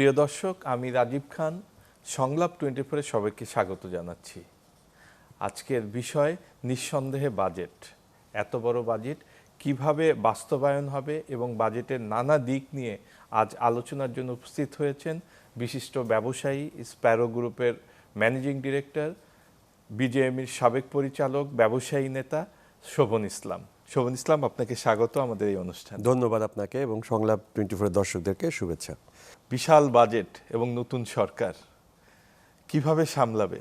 প্রিয় দর্শক, আমি রাজীব খান সংলাপ 24-এ সবাইকে স্বাগত জানাচ্ছি। আজকের বিষয় নিঃসন্দেহে বাজেট। এত বড় বাজেট কিভাবে বাস্তবায়ন হবে এবং বাজেটের নানা দিক নিয়ে আজ আলোচনার জন্য উপস্থিত হয়েছেন বিশিষ্ট ব্যবসায়ী, স্প্যারো গ্রুপের ম্যানেজিং ডিরেক্টর, বিজেএমইর সাবেক পরিচালক, ব্যবসায়ী নেতা শোভন ইসলাম। শোভন ইসলাম, আপনাকে স্বাগত আমাদের এই অনুষ্ঠানে। ধন্যবাদ আপনাকে এবং সংলাপ 24 দর্শকদেরকে শুভেচ্ছা। বিশাল বাজেট এবং নতুন সরকার কিভাবে সামলাবে?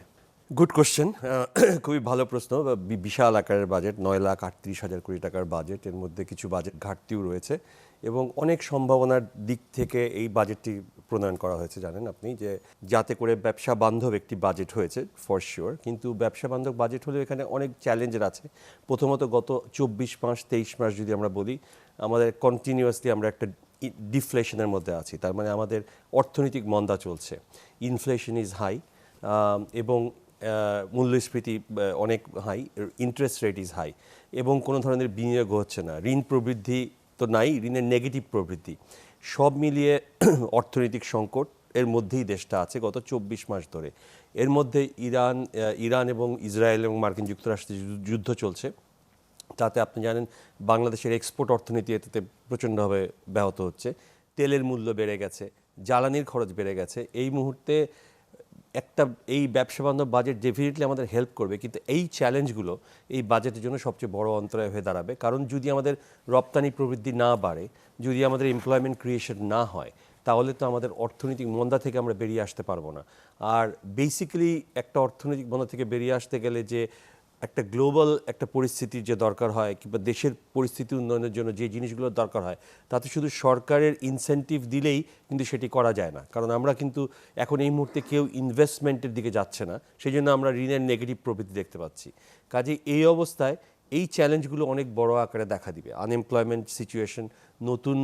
গুড কোশ্চেন, খুবই ভালো প্রশ্ন। বিশাল আকারের বাজেট, 9,38,000 কোটি টাকার বাজেট, এর মধ্যে কিছু বাজেট ঘাটতিও রয়েছে এবং অনেক সম্ভাবনার দিক থেকে এই বাজেটটি প্রণয়ন করা হয়েছে। জানেন আপনি যে যাতে করে ব্যবসা বান্ধব একটি বাজেট হয়েছে ফর শিওর, কিন্তু ব্যবসা বান্ধব বাজেট হলেও এখানে অনেক চ্যালেঞ্জের আছে। প্রথমত গত 24 মাস 23 মাস যদি আমরা বলি, আমাদের কন্টিনিউয়াসলি আমরা একটা ডিফ্লেশনের মধ্যে আছি। তার মানে আমাদের অর্থনৈতিক মন্দা চলছে, ইনফ্লেশন ইজ হাই এবং মূল্যস্ফীতি অনেক high, interest rate is high এবং কোনো ধরনের বিনিয়োগ হচ্ছে না, ঋণ প্রবৃদ্ধি তো নাই, ঋণের নেগেটিভ প্রবৃদ্ধি, সব মিলিয়ে অর্থনৈতিক সংকট এর মধ্যেই দেশটা আছে গত 24 মাস ধরে। এর মধ্যে ইরান এবং ইসরায়েল এবং মার্কিন যুক্তরাষ্ট্রের যুদ্ধ চলছে, তাতে আপনি জানেন বাংলাদেশের এক্সপোর্ট অর্থনীতি এতে প্রচণ্ডভাবে ব্যাহত হচ্ছে। তেলের মূল্য বেড়ে গেছে, জ্বালানির খরচ বেড়ে গেছে। এই মুহূর্তে এই ব্যবসা বান্ধব বাজেট ডেফিনেটলি আমাদের হেল্প করবে, কিন্তু এই চ্যালেঞ্জগুলো এই বাজেটের জন্য সবচেয়ে বড় অন্তরায় হয়ে দাঁড়াবে। কারণ যদি আমাদের রপ্তানি প্রবৃদ্ধি না বাড়ে, যদি আমাদের এমপ্লয়মেন্ট ক্রিয়েশন না হয়, তাহলে তো আমাদের অর্থনৈতিক মন্দা থেকে আমরা বেরিয়ে আসতে পারবো না। আর বেসিক্যালি একটা অর্থনৈতিক মন্দা থেকে বেরিয়ে আসতে গেলে যে একটা গ্লোবাল একটা পরিস্থিতির যে দরকার হয়, কিংবা দেশের পরিস্থিতি উন্নয়নের জন্য যে জিনিসগুলোর দরকার হয়, তাতে শুধু সরকারের ইনসেন্টিভ দিলেই কিন্তু সেটি করা যায় না। কারণ আমরা কিন্তু এখন এই মুহূর্তে কেউ ইনভেস্টমেন্টের দিকে যাচ্ছে না, সেই জন্য আমরা ঋণের নেগেটিভ প্রবৃদ্ধি দেখতে পাচ্ছি। কাজে এই অবস্থায় এই চ্যালেঞ্জগুলো অনেক বড় আকারে দেখা দিবে। আনএমপ্লয়মেন্ট সিচুয়েশন, নতুন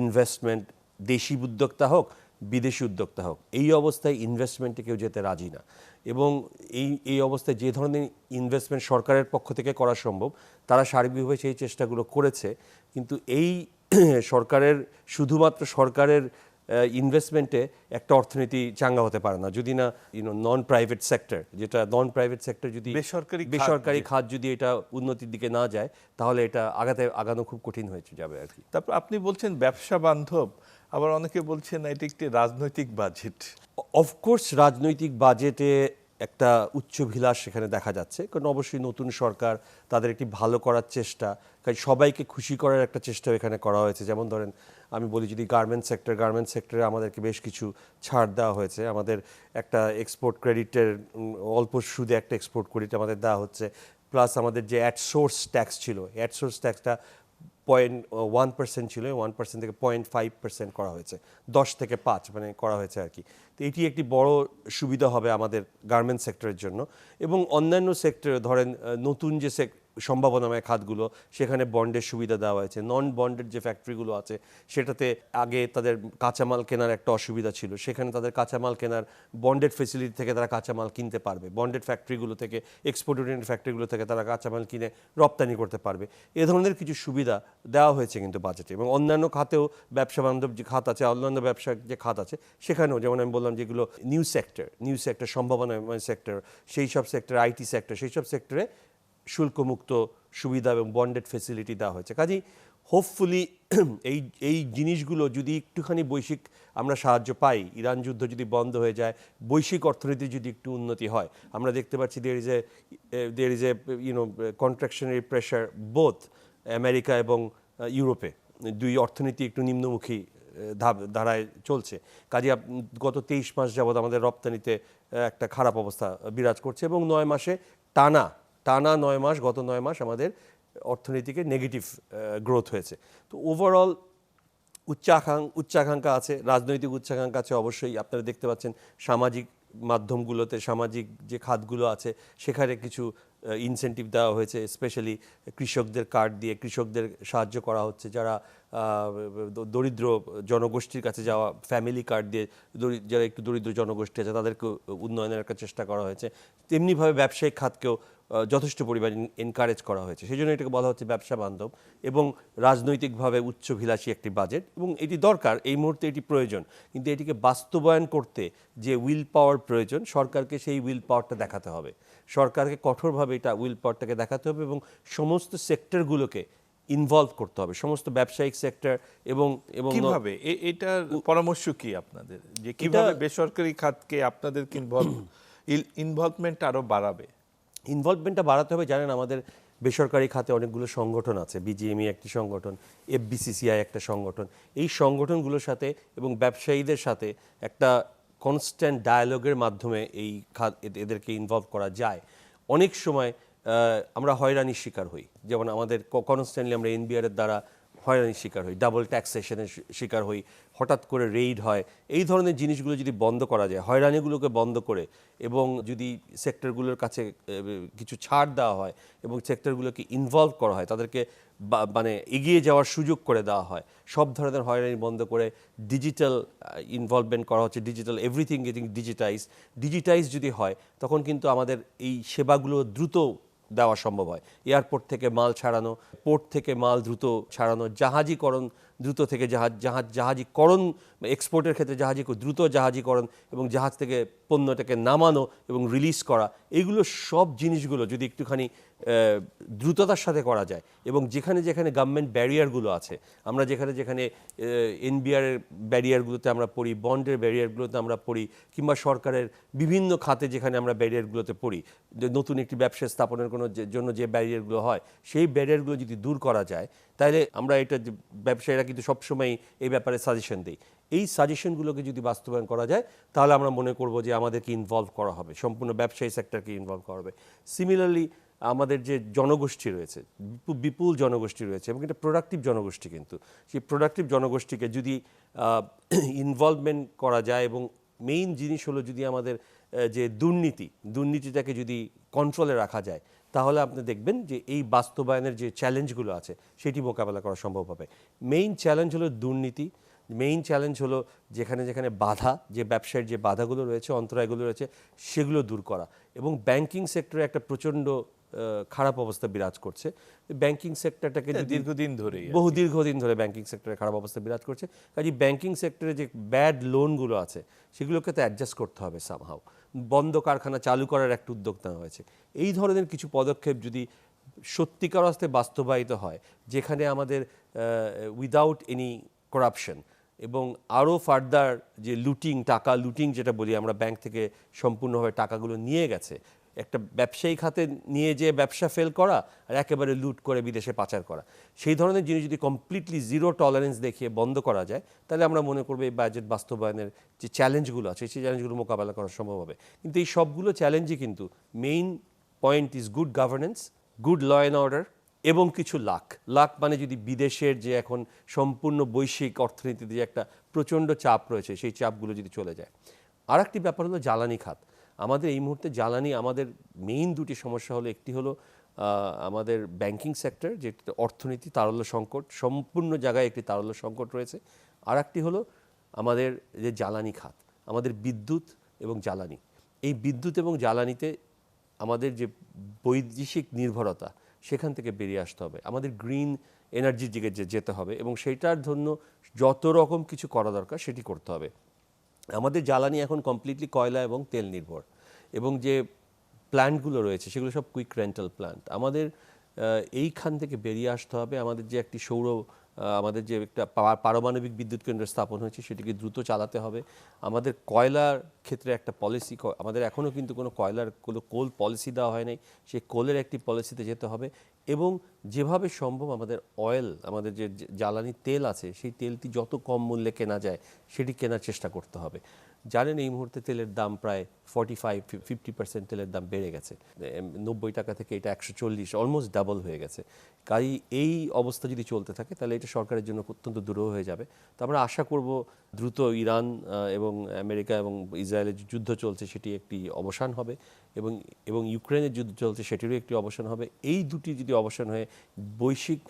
ইনভেস্টমেন্ট, দেশি উদ্যোক্তা হোক বিদেশি উদ্যোক্তা হোক, এই অবস্থায় ইনভেস্টমেন্টে কেউ যেতে রাজি না। এবং এই অবস্থায় যে ধরনের ইনভেস্টমেন্ট সরকারের পক্ষ থেকে করা সম্ভব, তারা সার্বিকভাবে সেই চেষ্টাগুলো করেছে, কিন্তু এই শুধুমাত্র সরকারের ইনভেস্টমেন্টে একটা অর্থনীতি চাঙ্গা হতে পারে না যদি না নন প্রাইভেট সেক্টর, যদি বেসরকারি খাত যদি এটা উন্নতির দিকে না যায়, তাহলে এটা আগানো খুব কঠিন হয়ে যাবে আর কি। তারপর আপনি বলছেন ব্যবসা বান্ধব, আবার অনেকে বলছেন এটি একটি রাজনৈতিক বাজেট। অফকোর্স রাজনৈতিক বাজেটে একটা উচ্চভিলাষ সেখানে দেখা যাচ্ছে, কারণ অবশ্যই নতুন সরকার, তাদের একটি ভালো করার চেষ্টা, কারণ সবাইকে খুশি করার একটা চেষ্টা এখানে করা হয়েছে। যেমন ধরেন আমি বলি, যদি গার্মেন্টস সেক্টরে আমাদেরকে বেশ কিছু ছাড় দেওয়া হয়েছে। আমাদের একটা এক্সপোর্ট ক্রেডিটের অল্প সুদে একটা এক্সপোর্ট ক্রেডিট আমাদের দেওয়া হচ্ছে, প্লাস আমাদের যে অ্যাডসোর্স ট্যাক্স ছিল, অ্যাডসোর্স ট্যাক্সটা 0.1% ছিল, 1% থেকে 0.5% করা হয়েছে, 10 থেকে 5 মানে করা হয়েছে আর কি। তো এটি একটি বড় সুবিধা হবে আমাদের গার্মেন্টস সেক্টরের জন্য। এবং অন্যান্য সেক্টরে ধরেন নতুন যে সম্ভাবনাময় খাতগুলো, সেখানে বন্ডের সুবিধা দেওয়া হয়েছে। নন বন্ডেড যে ফ্যাক্টরিগুলো আছে, সেটাতে আগে তাদের কাঁচামাল কেনার একটা অসুবিধা ছিল, সেখানে তাদের কাঁচামাল কেনার বন্ডেড ফেসিলিটি থেকে তারা কাঁচামাল কিনতে পারবে। বন্ডেড ফ্যাক্টরিগুলো থেকে, এক্সপোর্ট ওরিয়েন্টেড ফ্যাক্টরিগুলো থেকে তারা কাঁচামাল কিনে রপ্তানি করতে পারবে। এ ধরনের কিছু সুবিধা দেওয়া হয়েছে কিন্তু বাজেটে। এবং অন্যান্য খাতেও, ব্যবসা বান্ধব যে খাত আছে, অন্যান্য ব্যবসার যে খাত আছে, সেখানেও যেমন আমি বললাম, যেগুলো নিউ সেক্টর সম্ভাবনাময় সেক্টর, সেই সব সেক্টর, আইটি সেক্টর, সেই সব সেক্টরে শুল্কমুক্ত সুবিধা এবং বন্ডেড ফেসিলিটি দেওয়া হয়েছে। কাজেই হোপফুলি এই জিনিসগুলো যদি একটুখানি বৈশ্বিক আমরা সাহায্য পাই, ইরান যুদ্ধ যদি বন্ধ হয়ে যায়, বৈশ্বিক অর্থনীতির যদি একটু উন্নতি হয়, আমরা দেখতে পাচ্ছি there is a contractionary pressure both America এবং ইউরোপে, দুই অর্থনীতি একটু নিম্নমুখী ধারায় চলছে। কাজে গত 23 মাস যাবৎ আমাদের রপ্তানিতে একটা খারাপ অবস্থা বিরাজ করছে এবং 9 মাসে টানা 9 মাস, গত 9 মাস আমাদের অর্থনীতিকে নেগেটিভ গ্রোথ হয়েছে। তো ওভারঅল উচ্চাকাঙ্ক্ষা আছে, রাজনৈতিক উচ্চাকাঙ্ক্ষা আছে অবশ্যই। আপনারা দেখতে পাচ্ছেন সামাজিক মাধ্যমগুলোতে, সামাজিক যে খাতগুলো আছে, সেখানে কিছু ইনসেন্টিভ দেওয়া হয়েছে, স্পেশালি কৃষকদের কার্ড দিয়ে কৃষকদের সাহায্য করা হচ্ছে, যারা দরিদ্র জনগোষ্ঠীর কাছে যাওয়া, ফ্যামিলি কার্ড দিয়ে যারা একটু দরিদ্র জনগোষ্ঠী আছে তাদেরকে উন্নয়নের একটা চেষ্টা করা হয়েছে। তেমনিভাবে ব্যবসায়িক খাতকেও যথেষ্ট পরিমাণে এনকারেজ করা হয়েছে। সেই জন্য এটাকে বলা হচ্ছে ব্যবসা বান্ধব এবং রাজনৈতিকভাবে উচ্চভিলাষী একটি বাজেট, এবং এটি দরকার, এই মুহূর্তে এটি প্রয়োজন। কিন্তু এটিকে বাস্তবায়ন করতে যে উইল পাওয়ার প্রয়োজন, সরকারকে সেই উইল পাওয়ারটা দেখাতে হবে। সরকারকে কঠোরভাবে এটা উইল পাওয়ারটাকে দেখাতে হবে এবং সমস্ত সেক্টরগুলোকে ইনভলভ করতে হবে, সমস্ত ব্যবসায়িক সেক্টর এবং এবং কিভাবে এটার পরামর্শ কি আপনাদের, যে কিভাবে বেসরকারি খাতকে আপনাদের ইনভলভমেন্ট আরো বাড়াবে? ইনভলভমেন্টটা বাড়াতে হবে। জানেন, আমাদের বেসরকারি খাতে অনেকগুলো সংগঠন আছে, বিজিএমই একটি সংগঠন, এফবিসিসিআই একটা সংগঠন। এই সংগঠনগুলোর সাথে এবং ব্যবসায়ীদের সাথে একটা কনস্ট্যান্ট ডায়ালগের মাধ্যমে এই খাত এদেরকে ইনভলভ করা যায়। অনেক সময় আমরা হয়রানির শিকার হই, যেমন আমাদের কনস্ট্যান্টলি আমরা এনবিআর এর দ্বারা হয়রানির শিকার হই, ডাবল ট্যাক্সেশনের শিকার হই, হঠাৎ করে রেইড হয়। এই ধরনের জিনিসগুলো যদি বন্ধ করা যায়, হয়রানিগুলোকে বন্ধ করে, এবং যদি সেক্টরগুলোর কাছে কিছু ছাড় দেওয়া হয় এবং সেক্টরগুলোকে ইনভলভ করা হয়, তাদেরকে মানে এগিয়ে যাওয়ার সুযোগ করে দেওয়া হয়, সব ধরনের হয়রানি বন্ধ করে ডিজিটাল ইনভলভমেন্ট করা হচ্ছে, ডিজিটাল এভরিথিং গেটিং ডিজিটাইজ যদি হয়, তখন কিন্তু আমাদের এই সেবাগুলো দ্রুত দেওয়া সম্ভব হয়। এয়ারপোর্ট থেকে মাল ছাড়ানো, পোর্ট থেকে মাল দ্রুত ছাড়ানো, জাহাজীকরণ দ্রুত থেকে জাহাজীকরণ, এক্সপোর্টের ক্ষেত্রে দ্রুত জাহাজীকরণ এবং জাহাজ থেকে পণ্যটাকে নামানো এবং রিলিজ করা, এইগুলো সব জিনিসগুলো যদি একটুখানি দ্রুততার সাথে করা যায়, এবং যেখানে যেখানে গভর্নমেন্ট ব্যারিয়ারগুলো আছে, আমরা যেখানে যেখানে এনবিআরের ব্যারিয়ারগুলোতে আমরা পড়ি, বন্ডের ব্যারিয়ারগুলোতে আমরা পড়ি, কিংবা সরকারের বিভিন্ন খাতে যেখানে আমরা ব্যারিয়ারগুলোতে পড়ি, যে নতুন একটি ব্যবসা স্থাপনের জন্য যে ব্যারিয়ারগুলো হয়, সেই ব্যারিয়ারগুলো যদি দূর করা যায়, তাহলে আমরা এটা ব্যবসায়ীরা কিন্তু সবসময় এই ব্যাপারে সাজেশন দিই। এই সাজেশনগুলোকে যদি বাস্তবায়ন করা যায়, তাহলে আমরা মনে করব যে আমাদেরকে ইনভলভ করা হবে, সম্পূর্ণ ব্যবসায়ী সেক্টরকে ইনভলভ করা হবে। সিমিলারলি আমাদের যে জনগোষ্ঠী রয়েছে, বিপুল জনগোষ্ঠী রয়েছে, এবং এটা প্রোডাক্টিভ জনগোষ্ঠী, কিন্তু সেই প্রোডাক্টিভ জনগোষ্ঠীকে যদি ইনভলভমেন্ট করা যায়, এবং মেইন জিনিস হলো যদি আমাদের যে দুর্নীতিটাকে যদি কন্ট্রোলে রাখা যায়, তাহলে আপনি দেখবেন যে এই বাস্তবায়নের যে চ্যালেঞ্জগুলো আছে সেটি মোকাবেলা করা সম্ভব হবে। মেইন চ্যালেঞ্জ হলো দুর্নীতি, মেইন চ্যালেঞ্জ হলো যেখানে যেখানে বাধা, যে ব্যবসায়ের যে বাধাগুলো রয়েছে, অন্তরায়গুলো রয়েছে, সেগুলো দূর করা। এবং ব্যাংকিং সেক্টরে একটা প্রচণ্ড খারাপ অবস্থা বিরাজ করছে। ব্যাংকিং সেক্টরটাকে দীর্ঘদিন ধরে ব্যাংকিং সেক্টরে খারাপ অবস্থা বিরাজ করছে। কাজে ব্যাংকিং সেক্টরে যে ব্যাড লোনগুলো আছে, সেগুলোকে তো অ্যাডজাস্ট করতে হবে সামহাও। বন্ধ কারখানা চালু করার একটা উদ্যোগ নেওয়া হয়েছে। এই ধরনের কিছু পদক্ষেপ যদি সত্যিকার অর্থে বাস্তবায়িত হয়, যেখানে আমাদের উইদাউট এনি করাপশন এবং আরও ফার্দার যে টাকা লুটিং যেটা বলি আমরা, ব্যাংক থেকে সম্পূর্ণভাবে টাকাগুলো নিয়ে গেছে, একটা ব্যবসায়ী খাতে নিয়ে যে ব্যবসা ফেল করা আর একেবারে লুট করে বিদেশে পাচার করা, সেই ধরনের জিনিস যদি কমপ্লিটলি জিরো টলারেন্স দেখিয়ে বন্ধ করা যায়, তাহলে আমরা মনে করব এই বাজেট বাস্তবায়নের যে চ্যালেঞ্জগুলো আছে, সেই চ্যালেঞ্জগুলো মোকাবেলা করা সম্ভব হবে। কিন্তু এই সবগুলো চ্যালেঞ্জই কিন্তু main point is good governance, good law and order, এবং কিছু লাক মানে যদি বিদেশের যে এখন সম্পূর্ণ বৈশ্বিক অর্থনীতিতে যে একটা প্রচণ্ড চাপ রয়েছে, সেই চাপগুলো যদি চলে যায়। আর একটি ব্যাপার হলো জ্বালানি খাত। আমাদের এই মুহূর্তে আমাদের মেইন দুটি সমস্যা হলো, একটি হলো আমাদের ব্যাংকিং সেক্টর, যে অর্থনীতি তারল্য সংকট, সম্পূর্ণ জায়গায় একটি তারল্য সংকট রয়েছে। আর একটি হলো আমাদের যে জ্বালানি খাত, আমাদের বিদ্যুৎ এবং জ্বালানি। এই বিদ্যুৎ এবং জ্বালানিতে আমাদের যে বৈদেশিক নির্ভরতা, সেখান থেকে বেরিয়ে আসতে হবে, আমাদের গ্রিন এনার্জির দিকে যেতে হবে, এবং সেইটার জন্য যত রকম কিছু করা দরকার সেটি করতে হবে। আমাদের জ্বালানি এখন কমপ্লিটলি কয়লা এবং তেল নির্ভর, এবং যে প্ল্যান্টগুলো রয়েছে সেগুলো সব কুইক রেন্টাল প্ল্যান্ট। আমাদের এইখান থেকে বেরিয়ে আসতে হবে। আমাদের যে একটি আমাদের যে একটা পারমাণবিক বিদ্যুৎ কেন্দ্র স্থাপন হয়েছে, সেটিকে দ্রুত চালাতে হবে। আমাদের কয়লার ক্ষেত্রে একটা পলিসি, আমাদের এখনও কিন্তু কোনো কোল পলিসি দেওয়া হয় নাই, সেই কোলের একটি পলিসিতে যেতে হবে। এবং যেভাবে সম্ভব আমাদের আমাদের যে জ্বালানি তেল আছে, সেই তেলটি যত কম মূল্যে কেনা যায় সেটি কেনার চেষ্টা করতে হবে। জানেন, এই মুহূর্তে তেলের দাম প্রায় 45-50% তেলের দাম বেড়ে গেছে। 90 টাকা থেকে এটা 140, অলমোস্ট ডাবল হয়ে গেছে। কাজেই এই অবস্থা যদি চলতে থাকে, তাহলে এটা সরকারের জন্য অত্যন্ত দুরূহ হয়ে যাবে। তো আমরা আশা করব দ্রুত ইরান এবং আমেরিকা এবং ইসরায়েলের যুদ্ধ চলছে, সেটি একটি অবসান হবে, এবং ইউক্রেনের যুদ্ধ চলছে, সেটিরও একটি অবসান হবে। এই দুটি যদি অবসান হয়ে বৈশ্বিক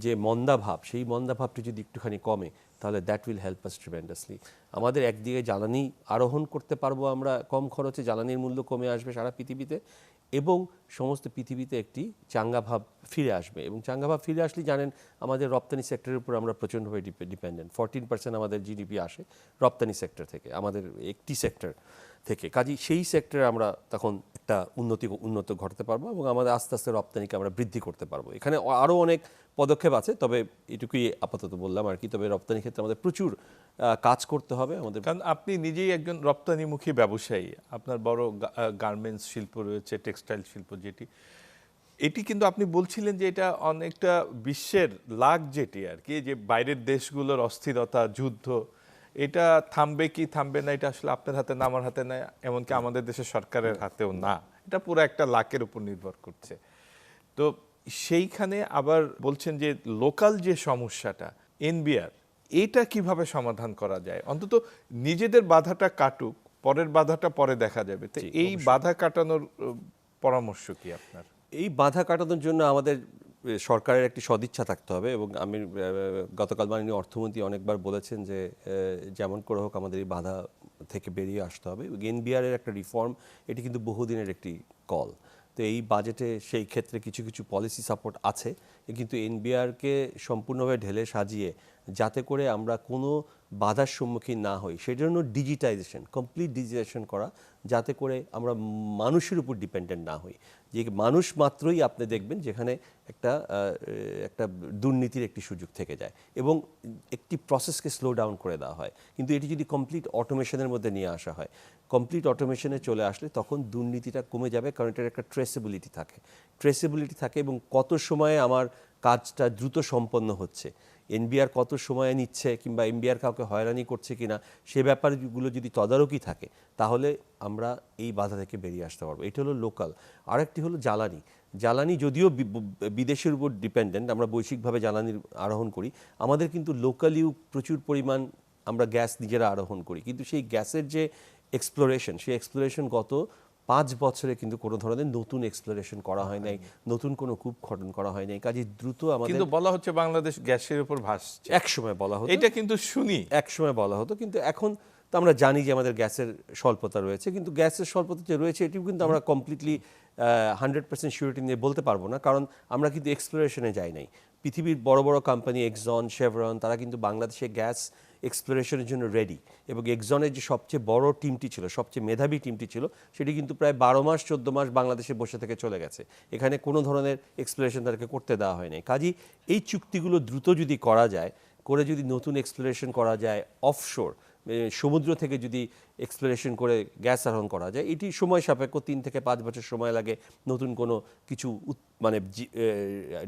যে মন্দাভাব, সেই মন্দাভাবটি যদি একটুখানি কমে, তাহলে that will help us tremendously. আমাদের একদিকে জ্বালানি আরোহণ করতে পারবো আমরা, কম খরচে জ্বালানির মূল্য কমে আসবে সারা পৃথিবীতে, এবং সমস্ত পৃথিবীতে একটি চাঙ্গা ভাব ফিরে আসবে। এবং চাঙ্গা ভাব ফিরে আসলে জানেন আমাদের রপ্তানি সেক্টরের উপর আমরা প্রচণ্ডভাবে ডিপেন্ডেন্ট। 14% আমাদের জিডিপি আসে রপ্তানি সেক্টর থেকে, আমাদের একটি সেক্টর থেকে। কাজেই সেই সেক্টরে আমরা তখন একটা উন্নত ঘটাতে পারবো এবং আমাদের আস্তে আস্তে রপ্তানিকে আমরা বৃদ্ধি করতে পারবো। এখানে আরও অনেক পদক্ষেপ আছে, তবে এটুকুই আপাতত বললাম আর কি। তবে রপ্তানি ক্ষেত্রে আমাদের প্রচুর কাজ করতে হবে আমাদের। কারণ আপনি নিজেই একজন রপ্তানিমুখী ব্যবসায়ী, আপনার বড় গার্মেন্টস শিল্প রয়েছে, টেক্সটাইল শিল্প, এটি কিন্তু আপনি বলছিলেন যে এটা অনেকটা বিশ্বের লাগ, যেটি আর কি, যে বাইরের দেশগুলোর অস্থিরতা, যুদ্ধ, এটা থামবে কি থামবে না এটা আসলে আপনার হাতে না, আমার হাতে না, এমনকি আমাদের দেশের সরকারের হাতেও না। এটা পুরো একটা লাকের উপর নির্ভর করছে। তো সেইখানে আবার বলছেন যে লোকাল যে সমস্যাটা এনবিআর, এটা কিভাবে সমাধান করা যায়? অন্তত নিজেদের বাধাটা কাটুক, পরের বাধাটা পরে দেখা যাবে। তো এই বাধা কাটানোর পরামর্শ কি আপনার? এই বাধা কাটানোর জন্য আমাদের সরকারের একটি সদিচ্ছা থাকতে হবে। এবং আমি গতকাল মাননীয় অর্থমন্ত্রী অনেকবার বলেছেন যে যেমন করে হোক আমাদের এই বাধা থেকে বেরিয়ে আসতে হবে। এনবিআরের একটা রিফর্ম, এটি কিন্তু বহুদিনের একটি কল। তো এই বাজেটে সেই ক্ষেত্রে কিছু কিছু পলিসি সাপোর্ট আছে, কিন্তু এনবিআরকে সম্পূর্ণভাবে ঢেলে সাজিয়ে যাতে করে আমরা কোনো বাধার সম্মুখীন না হই, সেজন্য ডিজিটাইজেশন, কমপ্লিট ডিজিটাইজেশন করা, যাতে করে আমরা মানুষের উপর ডিপেন্ডেন্ট না হই। যে মানুষ মাত্রই আপনি দেখবেন যেখানে একটা দুর্নীতির একটি সুযোগ থেকে যায় এবং একটি প্রসেসকে স্লো ডাউন করে দেওয়া হয়। কিন্তু এটি যদি কমপ্লিট অটোমেশনের মধ্যে নিয়ে আসা হয়, কমপ্লিট অটোমেশনে চলে আসলে তখন দুর্নীতিটা কমে যাবে, কারণ এটার একটা ট্রেসেবিলিটি থাকে এবং কত সময়ে আমার কাজটা দ্রুত সম্পন্ন হচ্ছে, এনবিআর কত সময় নিচ্ছে, কিংবা এনবিআর কাউকে হয়রানি করছে কিনা, সে ব্যাপারগুলো যদি তদারকি থাকে, তাহলে আমরা এই বাধা থেকে বেরিয়ে আসতে পারবো। এটা হলো লোকাল। আরেকটি হলো জ্বালানি যদিও বিদেশের উপর ডিপেন্ডেন্ট, আমরা বৈশ্বিকভাবে জ্বালানির আরোহণ করি, আমাদের কিন্তু লোকালিও প্রচুর পরিমাণ আমরা গ্যাস নিজেরা আরোহণ করি, কিন্তু সেই গ্যাসের যে সেই এক্সপ্লোরেশন গত 5 বছরে কিন্তু কোনো ধরনের নতুন এক্সপ্লোরেশন করা হয় নাই, নতুন কোনো কূপ খনন করা হয় নাই। কাজে দ্রুত আমাদের, কিন্তু বলা হচ্ছে বাংলাদেশ গ্যাসের উপর ভাসছে, একসময় বলা হতো, এটা কিন্তু শুনি একসময় বলা হতো, কিন্তু এখন তো আমরা জানি যে আমাদের গ্যাসের স্বল্পতা রয়েছে। কিন্তু গ্যাসের স্বল্পতা যে রয়েছে এটিও কিন্তু আমরা কমপ্লিটলি 100% সিউরিটি নিয়ে বলতে পারবো না, কারণ আমরা কিন্তু এক্সপ্লোরেশনে যাই নাই। পৃথিবীর বড় বড় কোম্পানি এক্সন, শেভরন, তারা কিন্তু বাংলাদেশে গ্যাস এক্সপ্লোরেশনের জন্য রেডি। এবং এক্সনের যে সবচেয়ে বড় টিমটি ছিল, সবচেয়ে মেধাবী টিমটি ছিল, সেটি কিন্তু প্রায় 12 মাস 14 মাস বাংলাদেশে বসে থেকে চলে গেছে। এখানে কোনো ধরনের এক্সপ্লোরেশন তাদেরকে করতে দেওয়া হয়নি। কাজেই এই চুক্তিগুলো দ্রুত যদি করা যায়, করে যদি নতুন এক্সপ্লোরেশন করা যায়, অফশোর সমুদ্র থেকে যদি এক্সপ্লোরেশন করে গ্যাস আহরণ করা যায়, এটি সময় সাপেক্ষ, 3 থেকে 5 বছর সময় লাগে নতুন কোনো কিছু মানে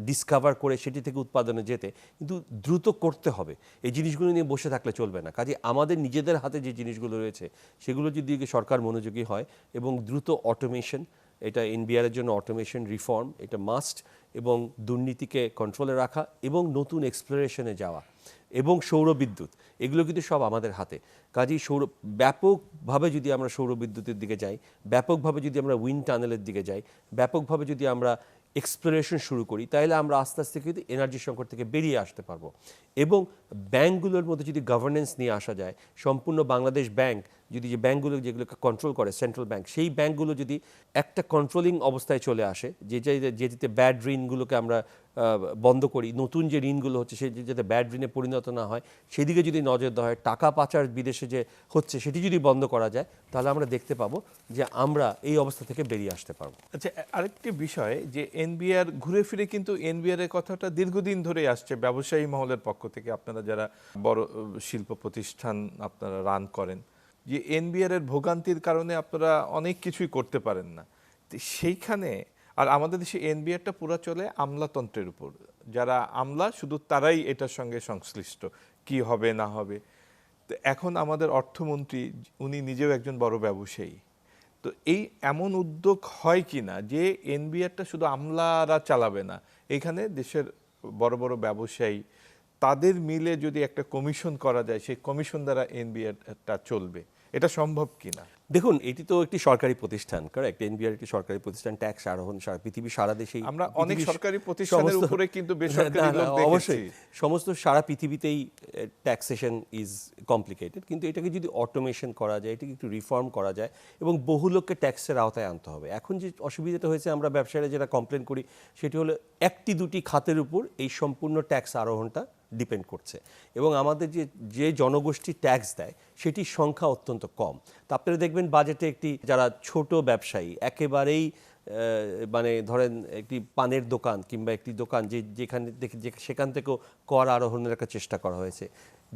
ডিসকভার করে সেটি থেকে উৎপাদনে যেতে। কিন্তু দ্রুত করতে হবে, এই জিনিসগুলো নিয়ে বসে থাকলে চলবে না। কাজে আমাদের নিজেদের হাতে যে জিনিসগুলো রয়েছে সেগুলো যদি সরকার মনোযোগী হয় এবং দ্রুত অটোমেশন, এটা এনবিআরের জন্য অটোমেশন রিফর্ম এটা মাস্ট, এবং দুর্নীতিকে কন্ট্রোলে রাখা এবং নতুন এক্সপ্লোরেশনে যাওয়া এবং সৌরবিদ্যুৎ, এগুলো কিন্তু সব আমাদের হাতে। কাজেই ব্যাপকভাবে যদি আমরা সৌরবিদ্যুতের দিকে যাই, ব্যাপকভাবে যদি আমরা উইন্ড টানেলের দিকে যাই, ব্যাপকভাবে যদি আমরা এক্সপ্লোরেশন শুরু করি, তাহলে আমরা আস্তে আস্তে কিন্তু এনার্জি সংকট থেকে বেরিয়ে আসতে পারবো। এবং ব্যাংকগুলোর মধ্যে যদি গভর্নেন্স নিয়ে আসা যায়, সম্পূর্ণ বাংলাদেশ ব্যাংক যদি, যে ব্যাংকগুলো যেগুলোকে কন্ট্রোল করে সেন্ট্রাল ব্যাংক, সেই ব্যাংকগুলো যদি একটা কন্ট্রোলিং অবস্থায় চলে আসে, যেটিতে ব্যাড ঋণগুলোকে আমরা বন্ধ করি, নতুন যে ঋণগুলো হচ্ছে সে যাতে ব্যাড ঋণে পরিণত না হয় সেদিকে যদি নজর দেওয়া হয়, টাকা পাচার বিদেশে যে হচ্ছে সেটি যদি বন্ধ করা যায়, তাহলে আমরা দেখতে পাবো যে আমরা এই অবস্থা থেকে বেরিয়ে আসতে পারবো। আচ্ছা, আরেকটি বিষয় যে এনবিআর ঘুরে ফিরে কিন্তু এনবিআর এর কথাটা দীর্ঘদিন ধরে আসছে ব্যবসায়ী মহলের পক্ষ থেকে, আপনারা যারা বড় শিল্প প্রতিষ্ঠান আপনারা রান করেন, যে এনবিআর এর ভোগান্তির কারণে আপনারা অনেক কিছুই করতে পারেন না। তো সেইখানে আর আমাদের দেশে এনবিআরটা পুরো চলে আমলাতন্ত্রের উপর, যারা আমলা শুধু তারাই এটার সঙ্গে সংশ্লিষ্ট, কি হবে না হবে। তো এখন আমাদের অর্থমন্ত্রী উনি নিজেও একজন বড় ব্যবসায়ী, তো এই এমন উদ্যোগ হয় কি না যে এনবিআরটা শুধু আমলারা চালাবে না, এখানে দেশের বড় বড় ব্যবসায়ী তাদের মিলে যদি একটা কমিশন করা যায়, সেই কমিশন দ্বারা এনবিআরটা চলবে, এটা সম্ভব কিনা? দেখুন, এটি তো একটি সরকারি প্রতিষ্ঠান, কারেক্ট? এনবিআর একটি সরকারি প্রতিষ্ঠান, ট্যাক্স আরোহণ সারা দেশেই। আমরা অনেক সরকারি প্রতিষ্ঠানের উপরে কিন্তু বেসরকারি লোক দেখেছি। অবশ্যই সমস্ত সারা পৃথিবীতেই ট্যাক্সেশন ইজ কমপ্লিকেটেড, কিন্তু এটাকে যদি অটোমেশন করা যায়, এটাকে একটু রিফর্ম করা যায় এবং বহু লোককে ট্যাক্সের আওতায় আনতে হবে। এখন যে অসুবিধাটা হয়েছে, আমরা ব্যবসায়ীরা যেটা কমপ্লেন করি, সেটি হলো একটি দুটি খাতের উপর এই সম্পূর্ণ ট্যাক্স আরোহণটা ডিপেন্ড করছে এবং আমাদের যে জনগোষ্ঠী ট্যাক্স দেয় সেটির সংখ্যা অত্যন্ত কম। তো আপনারা দেখবেন বাজেটে একটি যারা ছোট ব্যবসায়ী একেবারেই মানে ধরেন একটি পানের দোকান কিংবা একটি দোকান সেখান থেকেও কর আরোহণের একটা চেষ্টা করা হয়েছে।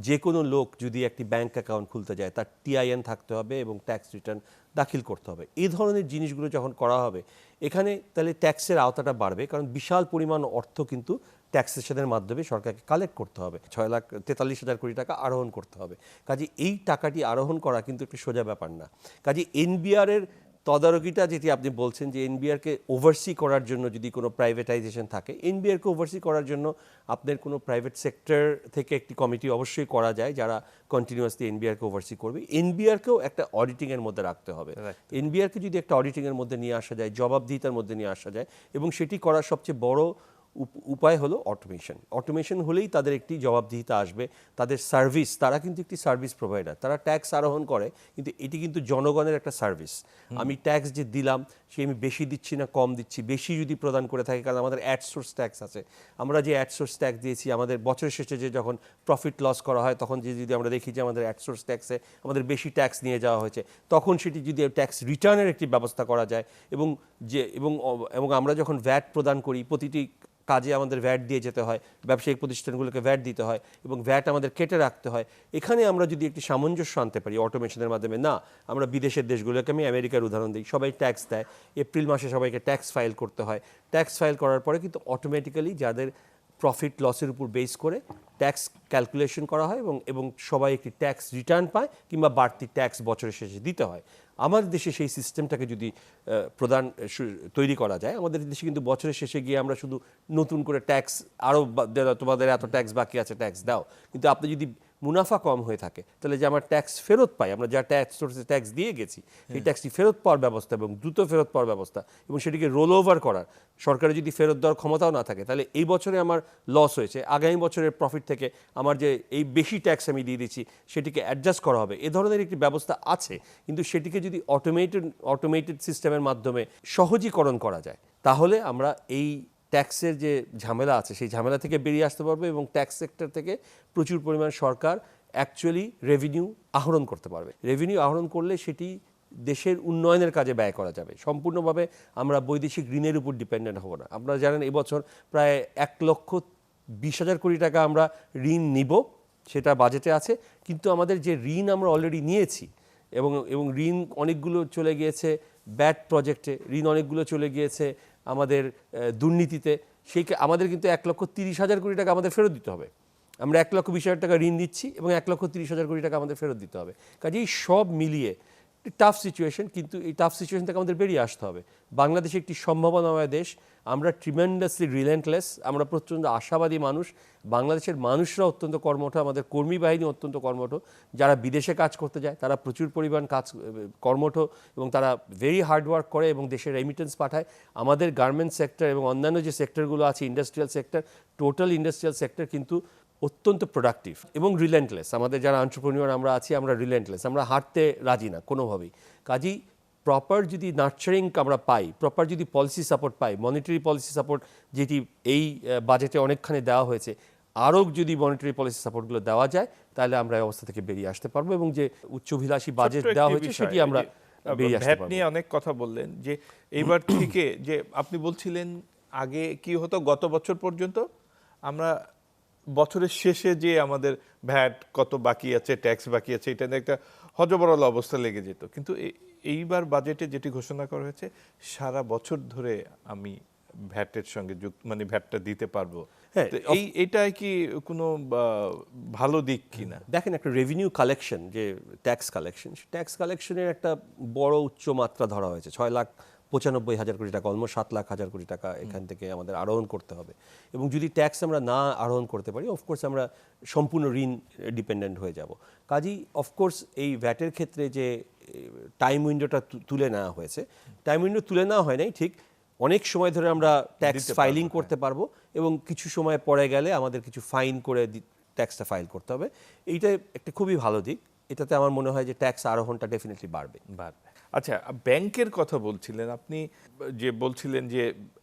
যে কোনো লোক যদি একটি ব্যাংক অ্যাকাউন্ট খুলতে যায় তার টিআইএন থাকতে হবে এবং ট্যাক্স রিটার্ন দাখিল করতে হবে। এই ধরনের জিনিসগুলো যখন করা হবে, এখানে তাহলে ট্যাক্সের আওতাটা বাড়বে, কারণ বিশাল পরিমাণ অর্থ কিন্তু ট্যাক্সেশনের মাধ্যমে সরকারকে কালেক্ট করতে হবে। 6,43,000 কোটি টাকা আরোহণ করতে হবে। কাজে এই টাকাটি আরোহণ করা কিন্তু একটু সোজা ব্যাপার না। কাজে এনবিআরের তদারকিটা যেটি আপনি বলছেন যে এনবিআরকে ওভারসি করার জন্য যদি কোনো প্রাইভেটাইজেশন থাকে, এনবিআরকে ওভারসি করার জন্য আপনার কোনো প্রাইভেট সেক্টর থেকে একটি কমিটি অবশ্যই করা যায় যারা কন্টিনিউয়াসলি এনবিআরকে ওভারসি করবে। এনবিআরকেও একটা অডিটিংয়ের মধ্যে রাখতে হবে। এনবিআরকে যদি একটা অডিটিংয়ের মধ্যে নিয়ে আসা যায়, জবাবদিহিতার মধ্যে নিয়ে আসা যায়, এবং সেটি করার সবচেয়ে বড় উপায় হলো অটোমেশন হলেই তাদের একটি জবাবদিহিতা আসবে। তাদের সার্ভিস, তারা কিন্তু একটি সার্ভিস প্রোভাইডার, তারা ট্যাক্স আরোহণ করে, কিন্তু এটি কিন্তু জনগণের একটা সার্ভিস। আমি ট্যাক্স যে দিলাম সে আমি বেশি দিচ্ছি না কম দিচ্ছি, বেশি যদি প্রদান করে থাকি, কারণ আমাদের অ্যাডসোর্স ট্যাক্স আছে, আমরা যে অ্যাডসোর্স ট্যাক্স দিয়েছি, আমাদের বছরের শেষে যে যখন প্রফিট লস করা হয় তখন যদি আমরা দেখি যে আমাদের অ্যাডসোর্স ট্যাক্সে আমাদের বেশি ট্যাক্স নিয়ে যাওয়া হয়েছে, তখন সেটি যদি ট্যাক্স রিটার্নের একটি ব্যবস্থা করা যায় এবং আমরা যখন ভ্যাট প্রদান করি, প্রতিটি কাজে আমাদের ভ্যাট দিয়ে যেতে হয়, ব্যবসায়িক প্রতিষ্ঠানগুলোকে ভ্যাট দিতে হয় এবং ভ্যাট আমাদের কেটে রাখতে হয়। এখানে আমরা যদি একটি সামঞ্জস্য আনতে পারি অটোমেশনের মাধ্যমে, না আমরা বিদেশের দেশগুলোকে, আমি আমেরিকার উদাহরণ দিই, সবাই ট্যাক্স দেয়, এপ্রিল মাসে সবাইকে ট্যাক্স ফাইল করতে হয়, ট্যাক্স ফাইল করার পরে কিন্তু অটোমেটিক্যালি যাদের প্রফিট লসের উপর বেস করে ট্যাক্স ক্যালকুলেশন করা হয় এবং সবাই একটি ট্যাক্স রিটার্ন পায় কিংবা বাড়তি ট্যাক্স বছরের শেষে দিতে হয়। আমাদের দেশে সেই সিস্টেমটাকে যদি তৈরি করা যায়, আমাদের দেশে কিন্তু বছরের শেষে গিয়ে আমরা শুধু নতুন করে ট্যাক্স আরও তোমাদের এত ট্যাক্স বাকি আছে ট্যাক্স দাও, কিন্তু আপনি যদি মুনাফা কম হয়ে থাকে তাহলে যে আমার ট্যাক্স ফেরত পাই, আমরা যা ট্যাক্স দিয়ে গেছি সেই ট্যাক্সটি ফেরত পাওয়ার ব্যবস্থা এবং দ্রুত ফেরত পাওয়ার ব্যবস্থা এবং সেটিকে রোল ওভার করার, সরকারের যদি ফেরত দেওয়ার ক্ষমতাও না থাকে তাহলে এই বছরে আমার লস হয়েছে, আগামী বছরের প্রফিট থেকে আমার যে এই বেশি ট্যাক্স আমি দিয়ে দিচ্ছি সেটিকে অ্যাডজাস্ট করা হবে। এ ধরনের একটি ব্যবস্থা আছে, কিন্তু সেটিকে যদি অটোমেটেড সিস্টেমের মাধ্যমে সহজীকরণ করা যায় তাহলে আমরা এই ট্যাক্সের যে ঝামেলা আছে সেই ঝামেলা থেকে বেরিয়ে আসতে পারবে এবং ট্যাক্স সেক্টর থেকে প্রচুর পরিমাণ সরকার অ্যাকচুয়ালি রেভিনিউ আহরণ করতে পারবে। রেভিনিউ আহরণ করলে সেটি দেশের উন্নয়নের কাজে ব্যয় করা যাবে। সম্পূর্ণভাবে আমরা বৈদেশিক ঋণের উপর ডিপেন্ডেন্ট হব না। আপনারা জানেন এবছর প্রায় 1,20,000 কোটি টাকা আমরা ঋণ নিব, সেটা বাজেটে আছে, কিন্তু আমাদের যে ঋণ আমরা অলরেডি নিয়েছি এবং ঋণ অনেকগুলো চলে গিয়েছে ব্যাড প্রজেক্টে, ঋণ অনেকগুলো চলে গিয়েছে আমাদের দুর্নীতিতে, আমাদের কিন্তু 1,30,000 কোটি টাকা আমাদের ফেরত দিতে হবে। আমরা 1,20,000 টাকা ঋণ নিচ্ছি এবং 1,30,000 কোটি টাকা আমাদের ফেরত দিতে হবে। কাজেই সব মিলিয়ে টাফ সিচুয়েশন, কিন্তু এই টাফ সিচুয়েশন থেকে আমাদের বেরিয়ে আসতে হবে। বাংলাদেশ একটি সম্ভাবনাময় দেশ, আমরা ট্রিমেন্ডাসলি রিলেন্টলেস, আমরা প্রচণ্ড আশাবাদী মানুষ, বাংলাদেশের মানুষরা অত্যন্ত কর্মঠ, আমাদের কর্মী বাহিনী অত্যন্ত কর্মঠ, যারা বিদেশে কাজ করতে যায় তারা প্রচুর পরিমাণ কর্মঠ এবং তারা ভেরি হার্ড ওয়ার্ক করে এবং দেশের রেমিটেন্স পাঠায়। আমাদের গার্মেন্টস সেক্টর এবং অন্যান্য যে সেক্টরগুলো আছে, industrial sector, total industrial sector কিন্তু অত্যন্ত প্রোডাক্টিভ এবং রিলেন্টলেস। আমাদের যারা এন্টারপ্রেনিউর আমরা আছি, আমরা রিলেন্টলেস, আমরা হাঁটতে রাজি না কোনোভাবেই। কাজেই প্রপার যদি নার্চারিং আমরা পাই, প্রপার যদি পলিসি সাপোর্ট পাই, মনিটারি পলিসি সাপোর্ট যেটি এই বাজেটে অনেকখানি দেওয়া হয়েছে, আরও যদি মনিটারি পলিসি সাপোর্টগুলো দেওয়া যায় তাহলে আমরা এই অবস্থা থেকে বেরিয়ে আসতে পারবো এবং যে উচ্চাভিলাষী বাজেট দেওয়া হয়েছে সেটি আমরা বেরিয়ে আসতে পারবো। নিয়ে অনেক কথা বললেন যে এইবার থেকে যে আপনি বলছিলেন আগে কি হতো, গত বছর পর্যন্ত আমরা বছরের শেষে যে আমাদের ভ্যাট কত বাকি আছে, ট্যাক্স বাকি আছে, এটা নিয়ে একটা হযবরল অবস্থা লেগে যেত, কিন্তু এইবার বাজেটে যেটি ঘোষণা করা হয়েছে সারা বছর ধরে আমি ভ্যাটের সঙ্গে মানে ভ্যাটটা দিতে পারবো। হ্যাঁ, এইটাই কি কোনো ভালো দিক কিনা? দেখেন, একটা রেভিনিউ কালেকশন, যে ট্যাক্স কালেকশনের একটা বড় উচ্চ মাত্রা ধরা হয়েছে, 95,000 কোটি টাকা, অলমোস্ট 7,00,000 কোটি টাকা এখান থেকে আমাদের আরোহণ করতে হবে। এবং যদি ট্যাক্স আমরা না আরোহণ করতে পারি, অফকোর্স আমরা সম্পূর্ণ ঋণ ডিপেন্ডেন্ট হয়ে যাব। কাজেই অফকোর্স এই ভ্যাটের ক্ষেত্রে যে টাইম উইন্ডোটা তুলে নেওয়া হয়েছে, টাইম উইন্ডো তুলে নেওয়া হয় নাই ঠিক, অনেক সময় ধরে আমরা ট্যাক্স ফাইলিং করতে পারবো এবং কিছু সময় পরে গেলে আমাদের কিছু ফাইন করে ট্যাক্সটা ফাইল করতে হবে। এইটা একটা খুবই ভালো দিক। এটাতে আমার মনে হয় যে ট্যাক্স আরোহণটা ডেফিনেটলি বাড়বে। আচ্ছা, ব্যাংকের কথা বলছিলেন আপনি, যে বলছিলেন যে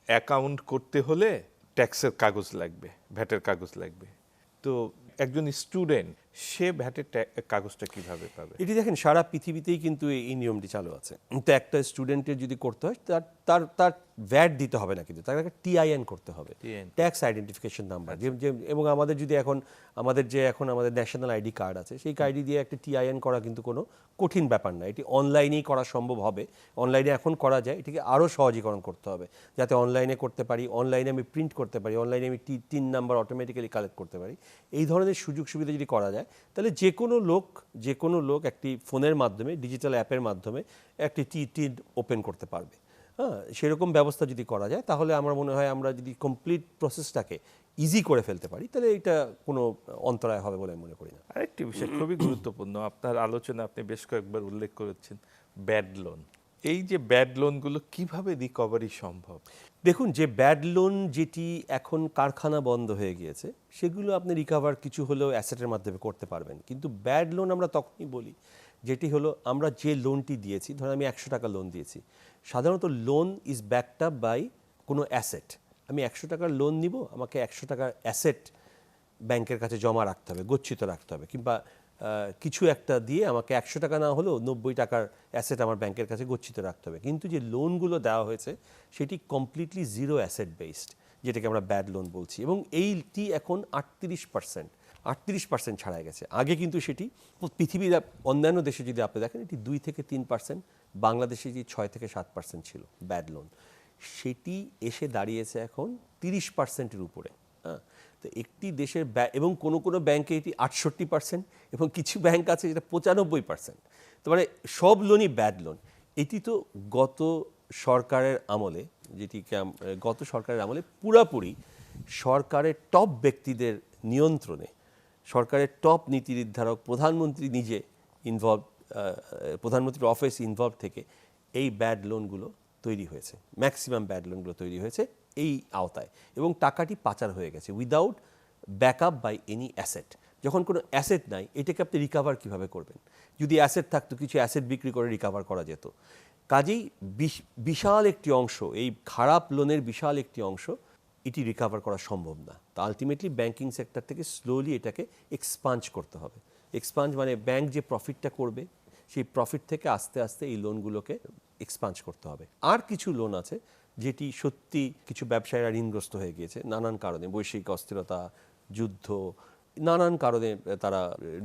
অ্যাকাউন্ট করতে হলে ট্যাক্সের কাগজ লাগবে, ভ্যাটের কাগজ লাগবে। তো একজন স্টুডেন্ট সে ভ্যাটের কাগজটা কিভাবে পাবে? এটি দেখেন সারা পৃথিবীতেই কিন্তু এই নিয়মটি চালু আছে। তো একটা স্টুডেন্টের যদি করতে হয় তার তার তার ভ্যাট দিতে হবে না, কিন্তু তার একটা টিআইএন করতে হবে, ট্যাক্স আইডেন্টিফিকেশন নাম্বার। এবং আমাদের যদি এখন আমাদের ন্যাশনাল আইডি কার্ড আছে, সেই আইডি দিয়ে একটা টিআইএন করা কিন্তু কোনো কঠিন ব্যাপার না। এটি অনলাইনেই করা সম্ভব হবে, অনলাইনে এখন করা যায়। এটিকে আরও সহজীকরণ করতে হবে যাতে অনলাইনে করতে পারি, অনলাইনে আমি প্রিন্ট করতে পারি, অনলাইনে আমি টিন নাম্বার অটোমেটিক্যালি কালেক্ট করতে পারি। এই ধরনের সুযোগ সুবিধা যদি করা যায় তাহলে যে কোনো লোক একটি ফোনের মাধ্যমে, ডিজিটাল অ্যাপের মাধ্যমে একটি টিন ওপেন করতে পারবে। হ্যাঁ, সেরকম ব্যবস্থা যদি করা যায় তাহলে আমার মনে হয় আমরা যদি কমপ্লিট প্রসেসটাকে ইজি করে ফেলতে পারি তাহলে এটা কোনো অন্তরায় হবে বলে আমি মনে করি না। আরেকটি বিষয় খুবই গুরুত্বপূর্ণ, আপনার আলোচনা আপনি বেশ কয়েকবার উল্লেখ করেছেন, ব্যাড লোন। এই যে ব্যাড লোনগুলো কিভাবে রিকভারি সম্ভব? দেখুন, যে ব্যাড লোন যেটি এখন কারখানা বন্ধ হয়ে গিয়েছে সেগুলো আপনি রিকভার কিছু হলেও অ্যাসেটের মাধ্যমে করতে পারবেন, কিন্তু ব্যাড লোন আমরা তখনই বলি যেটি হলো আমরা যে লোনটি দিয়েছি, ধরুন আমি 100 টাকা লোন দিয়েছি, সাধারণত loan is backed up by কোনো অ্যাসেট। আমি 100 টাকার লোন নিব, আমাকে 100 টাকার অ্যাসেট ব্যাংকের কাছে জমা রাখতে হবে, গচ্ছিত রাখতে হবে, কিংবা কিছু একটা দিয়ে আমাকে 100 টাকা না হলেও 90 টাকার অ্যাসেট আমার ব্যাংকের কাছে গচ্ছিত রাখতে হবে। কিন্তু যে লোনগুলো দেওয়া হয়েছে সেটি কমপ্লিটলি জিরো অ্যাসেট বেসড, যেটাকে আমরা ব্যাড লোন বলছি, এবং এইটি এখন 38% ছাড়াই গেছে। আগে কিন্তু সেটি পৃথিবীর অন্যান্য দেশে যদি আপনি দেখেন এটি 2 থেকে 3%, বাংলাদেশে যে 6 থেকে 7% ছিল ব্যাড লোন, সেটি এসে দাঁড়িয়েছে এখন 30%-এর উপরে। হ্যাঁ, তো একটি দেশের এবং কোনো ব্যাংকে এটি 68% এবং কিছু ব্যাংক আছে যেটা 95%। তো মানে সব লোনই ব্যাড লোন। এটি তো গত সরকারের আমলে পুরাপুরি সরকারের টপ ব্যক্তিদের নিয়ন্ত্রণে, সরকারের টপ নীতি নির্ধারক প্রধানমন্ত্রী নিজে প্রধানমন্ত্রীর অফিস ইনভলভ থেকে এই ব্যাড লোনগুলো তৈরি হয়েছে, ম্যাক্সিমাম ব্যাড লোনগুলো তৈরি হয়েছে এই আওতায়, এবং টাকাটি পাচার হয়ে গেছে without backup by any asset. যখন কোনো অ্যাসেট নাই, এটাকে আপনি রিকভার কীভাবে করবেন? যদি অ্যাসেট থাকতো, কিছু অ্যাসেট বিক্রি করে রিকভার করা যেত। কাজেই বিশাল একটি অংশ, এই খারাপ লোনের বিশাল একটি অংশ এটি রিকভার করা সম্ভব না। তো আলটিমেটলি ব্যাংকিং সেক্টর থেকে স্লোলি এটাকে এক্সপাঞ্জ করতে হবে। এক্সপাঞ্জ মানে ব্যাংক যে প্রফিটটা করবে সেই প্রফিট থেকে আস্তে আস্তে এই লোনগুলোকে এক্সপাঞ্জ করতে হবে। আর কিছু লোন আছে যেটি সত্যি কিছু ব্যবসায়ীরা ঋণগ্রস্ত হয়ে গিয়েছে নানান কারণে, বৈশ্বিক অস্থিরতা, যুদ্ধ, নানান কারণে তারা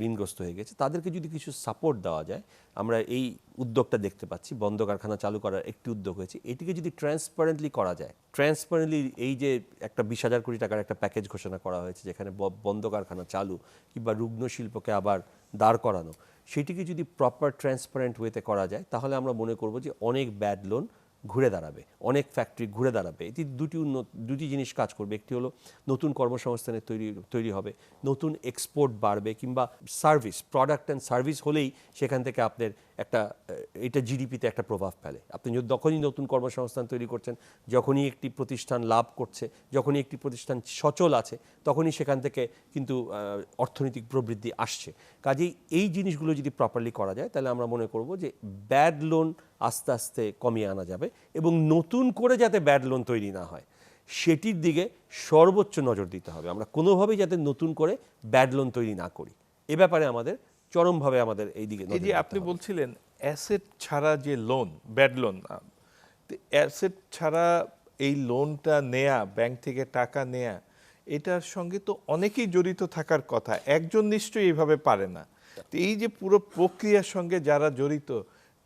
ঋণগ্রস্ত হয়ে গেছে। তাদেরকে যদি কিছু সাপোর্ট দেওয়া যায়, আমরা এই উদ্যোগটা দেখতে পাচ্ছি, বন্ধ কারখানা চালু করার একটি উদ্যোগ হয়েছে, এটিকে যদি ট্রান্সপারেন্টলি করা যায়, ট্রান্সপারেন্টলি এই যে একটা 20,000 কোটি টাকার একটা প্যাকেজ ঘোষণা করা হয়েছে যেখানে বন্ধ কারখানা চালু কিংবা রুগ্ন শিল্পকে আবার দাঁড় করানো, সেটিকে যদি প্রপার ট্রান্সপারেন্ট ওয়েতে করা যায় তাহলে আমরা মনে করব যে অনেক ব্যাড লোন ঘুরে দাঁড়াবে, অনেক ফ্যাক্টরি ঘুরে দাঁড়াবে। এটি দুটি জিনিস কাজ করবে। একটি হলো নতুন কর্মসংস্থানের তৈরি হবে, নতুন এক্সপোর্ট বাড়বে, কিংবা সার্ভিস, প্রোডাক্ট অ্যান্ড সার্ভিস হলেই সেখান থেকে আপনার এটা জিডিপিতে একটা প্রভাব ফেলে। আপনি যখনই নতুন কর্মসংস্থান তৈরি করছেন, যখনই একটি প্রতিষ্ঠান লাভ করছে, যখনই একটি প্রতিষ্ঠান সচল আছে, তখনই সেখান থেকে কিন্তু অর্থনৈতিক প্রবৃদ্ধি আসছে। কাজেই এই জিনিসগুলো যদি প্রপারলি করা যায় তাহলে আমরা মনে করব যে ব্যাড লোন আস্তে আস্তে কমিয়ে আনা যাবে, এবং নতুন করে যাতে ব্যাড লোন তৈরি না হয় সেটির দিকে সর্বোচ্চ নজর দিতে হবে। আমরা কোনোভাবেই যাতে নতুন করে ব্যাড লোন তৈরি না করি, এ ব্যাপারে আমাদের চরমভাবে আমাদের এই দিকে। এই যে আপনি বলছিলেন অ্যাসেট ছাড়া যে লোন, ব্যাড লোন, অ্যাসেট ছাড়া এই লোনটা নেয়া, ব্যাংক থেকে টাকা নেয়া, এটার সঙ্গে তো অনেকেই জড়িত থাকার কথা, একজন নিশ্চয়ই এইভাবে পারে না। তো এই যে পুরো প্রক্রিয়ার সঙ্গে যারা জড়িত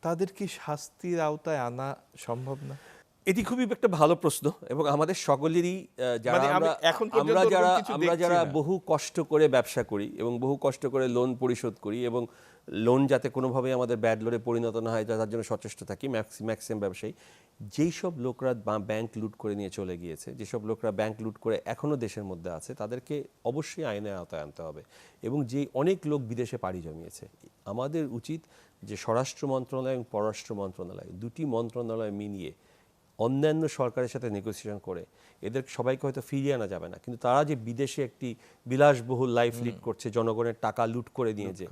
তাদের কি শাস্তির আওতায় আনা সম্ভব না? এটি খুবই একটা ভালো প্রশ্ন এবং আমাদের সকলেরই যারা মানে আমি আমরা এখন পর্যন্ত আমরা ওরকম যারা কিছু আমরা দেখছি যারা না। বহু কষ্ট করে ব্যবসা করি এবং বহু কষ্ট করে লোন পরিশোধ করি এবং লোন যাতে কোনোভাবে আমাদের ব্যাড লোনে পরিণত না হয় তার জন্য সচেষ্ট থাকি ম্যাক্সিমাম ব্যবসায়ী, যেই সব লোকরা ব্যাংক লুট করে নিয়ে চলে গিয়েছে, যেসব লোকরা ব্যাংক লুট করে এখনো দেশের মধ্যে আছে, তাদেরকে অবশ্যই আইনের আওতায় আনতে হবে। এবং যে অনেক লোক বিদেশে পাড়ি জমিয়েছে, আমাদের উচিত যে স্বরাষ্ট্র মন্ত্রণালয় এবং পররাষ্ট্র মন্ত্রণালয় দুটি মন্ত্রণালয় মিলিয়ে অন্যান্য সরকারের সাথে নেগোসিয়েশন করে এদের সবাইকে হয়তো ফিরিয়ে আনা যাবে না, কিন্তু তারা যে বিদেশে একটি বিলাসবহুল লাইফ লিড করছে, জনগণের টাকা লুট করে নিয়েছে,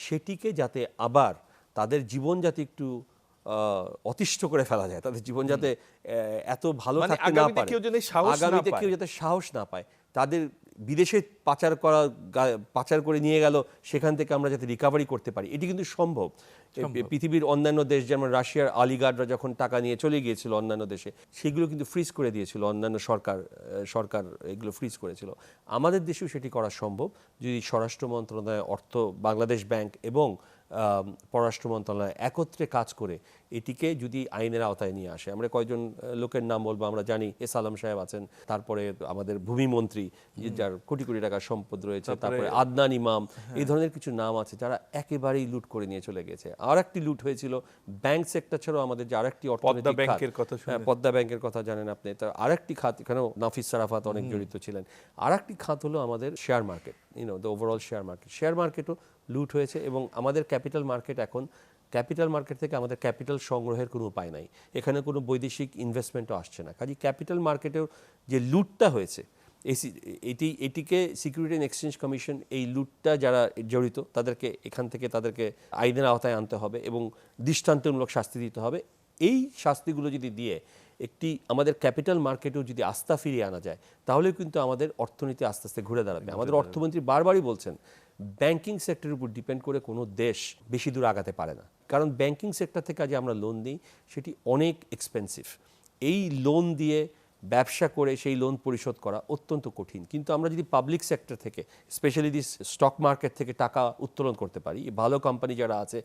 সেটিকে যাতে আবার তাদের জীবন যাতে একটু অতিষ্ঠ করে ফেলা যায়, তাদের জীবন যাতে এত ভালো মানে থাকতে না আগামীতে পারে, কেউ যেন সাহস না আগামীতে পায়। কেউ যাতে সাহস না পায়, তাদের বিদেশে পাচার করে নিয়ে গেল, সেখান থেকে আমরা যাতে রিকভারি করতে পারি, এটি কিন্তু সম্ভব। পৃথিবীর অন্যান্য দেশ যেমন রাশিয়ার আলিগার্ডরা যখন টাকা নিয়ে চলে গিয়েছিল অন্যান্য দেশে, সেগুলো কিন্তু ফ্রিজ করে দিয়েছিল অন্যান্য সরকার এগুলো ফ্রিজ করেছিল। আমাদের দেশেও সেটি করা সম্ভব যদি স্বরাষ্ট্র মন্ত্রণালয়, বাংলাদেশ ব্যাংক এবং পররাষ্ট্র মন্ত্রণালয় একত্রে কাজ করে এটিকে যদি আইনের আওতায় নিয়ে আসে। আমরা কয়েকজন লোকের নাম বলবো, আমরা জানি এস আলম সাহেব আছেন, তারপরে আমাদের ভূমিমন্ত্রী যার কোটি কোটি টাকার সম্পদ রয়েছে, তারপরে আদনান ইমাম, এই ধরনের কিছু নাম আছে যারা একেবারেই লুট করে নিয়ে চলে গেছে। আর একটি লুট হয়েছিল ব্যাংক সেক্টর ছাড়াও আমাদের যে আরেকটি অর্থনৈতিক খাত, ব্যাংকের কথা পদ্মা ব্যাংকের কথা জানেন আপনি, তার আরেকটি খাত, এখানেও নাফিস সারাফাত অনেক জড়িত ছিলেন। আরেকটি খাত হলো আমাদের share market, the overall share মার্কেটও লুট হয়েছে। এবং আমাদের ক্যাপিটাল মার্কেট থেকে আমাদের ক্যাপিটাল সংগ্রহের কোনো উপায় নাই, এখানে কোনো বৈদেশিক ইনভেস্টমেন্টও আসছে না। কাজে ক্যাপিটাল মার্কেটেও যে লুটটা হয়েছে, এটিকে সিকিউরিটি অ্যান্ড এক্সচেঞ্জ কমিশন, এই লুটটা যারা জড়িত তাদেরকে আইনের আওতায় আনতে হবে এবং দৃষ্টান্তমূলক শাস্তি দিতে হবে। এই শাস্তিগুলো যদি দিয়ে আমাদের ক্যাপিটাল মার্কেটেও যদি আস্থা ফিরিয়ে আনা যায়, তাহলে কিন্তু আমাদের অর্থনীতি আস্তে আস্তে ঘুরে দাঁড়াবে। আমাদের অর্থমন্ত্রী বারবারই বলছেন ব্যাংকিং সেক্টরের উপর ডিপেন্ড করে কোনো দেশ বেশি দূর আগাতে পারে না, কারণ ব্যাংকিং সেক্টর থেকে যে আমরা লোন নিই সেটি অনেক এক্সপেন্সিভ। এই লোন দিয়ে ব্যবসা করে সেই লোন পরিশোধ করা অত্যন্ত কঠিন। কিন্তু আমরা যদি পাবলিক সেক্টর থেকে, স্পেশালি স্টক মার্কেট থেকে টাকা উত্তোলন করতে পারি, ভালো কোম্পানি যারা আছে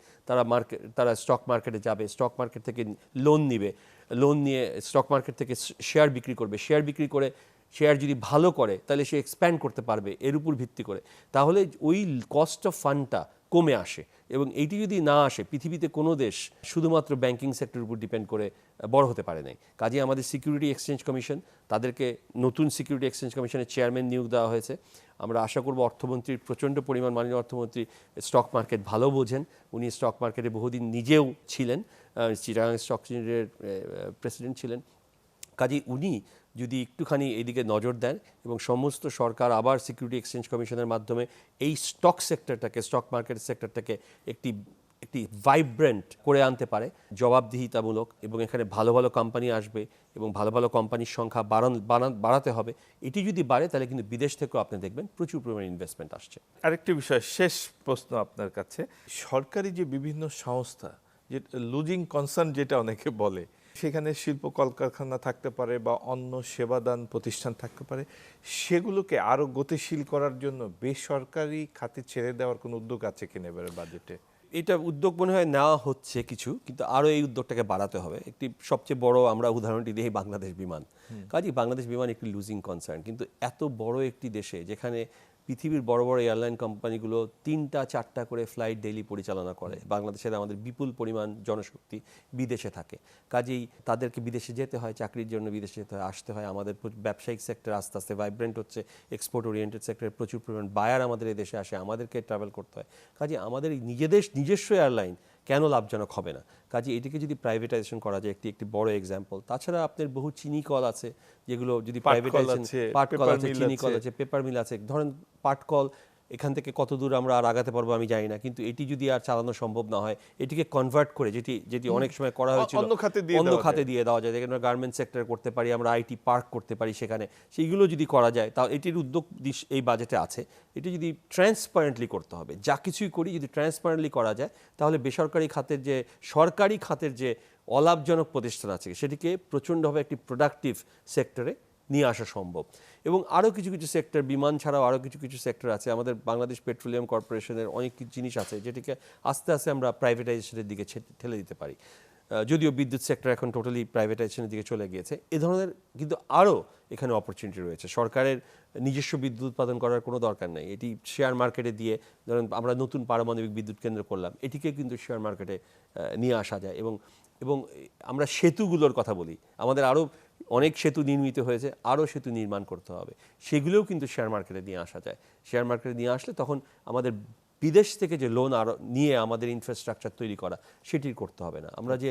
তারা স্টক মার্কেটে যাবে, স্টক মার্কেট থেকে লোন নিয়ে স্টক মার্কেট থেকে শেয়ার বিক্রি করবে, শেয়ার যদি ভালো করে তাহলে সে এক্সপ্যান্ড করতে পারবে এর উপর ভিত্তি করে, তাহলে ওই কস্ট অফ ফান্ডটা কমে আসে। এবং এইটি যদি না আসে, পৃথিবীতে কোনো দেশ শুধুমাত্র ব্যাংকিং সেক্টরের উপর ডিপেন্ড করে বড় হতে পারে নাই। কাজে আমাদের সিকিউরিটি এক্সচেঞ্জ কমিশন, তাদেরকে নতুন সিকিউরিটি এক্সচেঞ্জ কমিশনের চেয়ারম্যান নিয়োগ দেওয়া হয়েছে। আমরা আশা করব অর্থমন্ত্রীর প্রচণ্ড পরিমাণ, মাননীয় অর্থমন্ত্রী স্টক মার্কেট ভালো বোঝেন, উনি স্টক মার্কেটে বহুদিন নিজেও ছিলেন, চিটাগাং স্টক এক্সচেঞ্জের প্রেসিডেন্ট ছিলেন। কাজেই উনি যদি একটুখানি এইদিকে নজর দেন এবং সমস্ত সরকার আবার সিকিউরিটি এক্সচেঞ্জ কমিশনের মাধ্যমে এই স্টক মার্কেট সেক্টরটাকে একটি ভাইব্রেন্ট করে আনতে পারে, জবাবদিহিতামূলক, এবং এখানে ভালো ভালো কোম্পানি আসবে এবং ভালো ভালো কোম্পানির সংখ্যা বাড়াতে হবে, এটি যদি বাড়ে তাহলে কিন্তু বিদেশ থেকেও আপনি দেখবেন প্রচুর পরিমাণে ইনভেস্টমেন্ট আসছে। আরেকটি বিষয়, শেষ প্রশ্ন আপনার কাছে, সরকারি যে বিভিন্ন সংস্থা, যে লুজিং কনসার্ন যেটা অনেকে বলে, সেখানে শিল্প কলকারখানা থাকতে পারে বা অন্য সেবাদান প্রতিষ্ঠান থাকতে পারে, সেগুলোকে আরো গতিশীল করার জন্য বেসরকারি খাতে ছেড়ে দেওয়ার কোনো উদ্যোগ আছে কিনা এবারে বাজেটে? এটা উদ্যোগ মনে হয় নেওয়া হচ্ছে কিছু, কিন্তু আরও এই উদ্যোগটাকে বাড়াতে হবে। একটি সবচেয়ে বড় আমরা উদাহরণটি দিই বাংলাদেশ বিমান। কাজেই বাংলাদেশ বিমান একটি লুজিং কনসার্ন, কিন্তু এত বড় একটি দেশে যেখানে পৃথিবীর বড় বড় এয়ারলাইন কোম্পানিগুলো 3-4টা করে ফ্লাইট ডেইলি পরিচালনা করে, বাংলাদেশের আমাদের বিপুল পরিমাণ জনশক্তি বিদেশে থাকে। কাজেই তাদেরকে বিদেশে যেতে হয়, চাকরির জন্য বিদেশে যেতে হয়, আসতে হয়। আমাদের ব্যবসায়িক সেক্টর আস্তে আস্তে ভাইব্রেন্ট হচ্ছে, এক্সপোর্ট ওরিয়েন্টেড সেক্টরে প্রচুর পরিমাণ বায়ার আমাদের এই দেশে আসে, আমাদেরকে ট্রাভেল করতে হয়। কাজেই আমাদের এই নিজস্ব এয়ারলাইন কেন লাভজনক হবে না? কাজে এটিকে যদি প্রাইভেটাইজেশন করা যায়, একটি বড় এক্সাম্পল। তাছাড়া আপনার বহু চিনি কল আছে যেগুলো যদি প্রাইভেটাইজেশন, পাটকল আছে, চিনি কল আছে, পেপার মিল আছে। ধরেন পাটকল এখান থেকে কত দূর আমরা আর আগাতে পারবো আমি জানি না, কিন্তু এটি যদি আর চালানো সম্ভব না হয়, এটিকে কনভার্ট করে, যেটি অনেক সময় করা হয়েছিল অন্য খাতে দিয়ে দেওয়া যায়, যেখানে গার্মেন্টস সেক্টর করতে পারি, আমরা আইটি পার্ক করতে পারি, সেখানে সেইগুলো যদি করা যায়, তাও এটির উদ্যোগ এই বাজেটে আছে। এটি যদি ট্রান্সপারেন্টলি করতে হবে, যা কিছুই করি যদি ট্রান্সপারেন্টলি করা যায়, তাহলে বেসরকারি খাতের যে সরকারি খাতের যে অলাভজনক প্রতিষ্ঠান আছে সেটিকে প্রচণ্ডভাবে একটি প্রোডাক্টিভ সেক্টরে নিয়ে আসা সম্ভব। এবং আরও কিছু সেক্টর, বিমান ছাড়াও আরও কিছু সেক্টর আছে, আমাদের বাংলাদেশ পেট্রোলিয়াম কর্পোরেশনের অনেক কিছু জিনিস আছে যেটিকে আস্তে আস্তে আমরা প্রাইভেটাইজেশনের দিকে ঠেলে দিতে পারি। যদিও বিদ্যুৎ সেক্টর এখন টোটালি প্রাইভেটাইজেশনের দিকে চলে গিয়েছে, এ ধরনের কিন্তু আরও এখানে অপরচুনিটি রয়েছে। সরকারের নিজস্ব বিদ্যুৎ উৎপাদন করার কোনো দরকার নেই, এটি শেয়ার মার্কেটে দিয়ে, ধরেন আমরা নতুন পারমাণবিক বিদ্যুৎ কেন্দ্র করলাম, এটিকে কিন্তু শেয়ার মার্কেটে নিয়ে আসা যায়। এবং এবং আমরা সেতুগুলোর কথা বলি, আমাদের আরও অনেক সেতু নির্মিত হয়েছে, আরও সেতু নির্মাণ করতে হবে, সেগুলোও কিন্তু শেয়ার মার্কেটে নিয়ে আসা যায়। শেয়ার মার্কেটে নিয়ে আসলে তখন আমাদের বিদেশ থেকে যে লোন আরও নিয়ে আমাদের ইনফ্রাস্ট্রাকচার তৈরি করা সেটির করতে হবে না। আমরা যে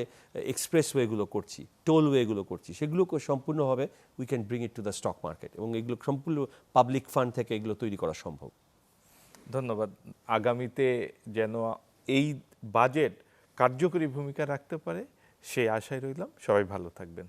এক্সপ্রেসওয়েগুলো করছি, টোলওয়েগুলো করছি, সেগুলোকে সম্পূর্ণভাবে we can bring it to the stock market, এবং এগুলো সম্পূর্ণ পাবলিক ফান্ড থেকে এগুলো তৈরি করা সম্ভব। ধন্যবাদ। আগামীতে যেন এই বাজেট কার্যকরী ভূমিকা রাখতে পারে সেই আশায় রইলাম। সবাই ভালো থাকবেন।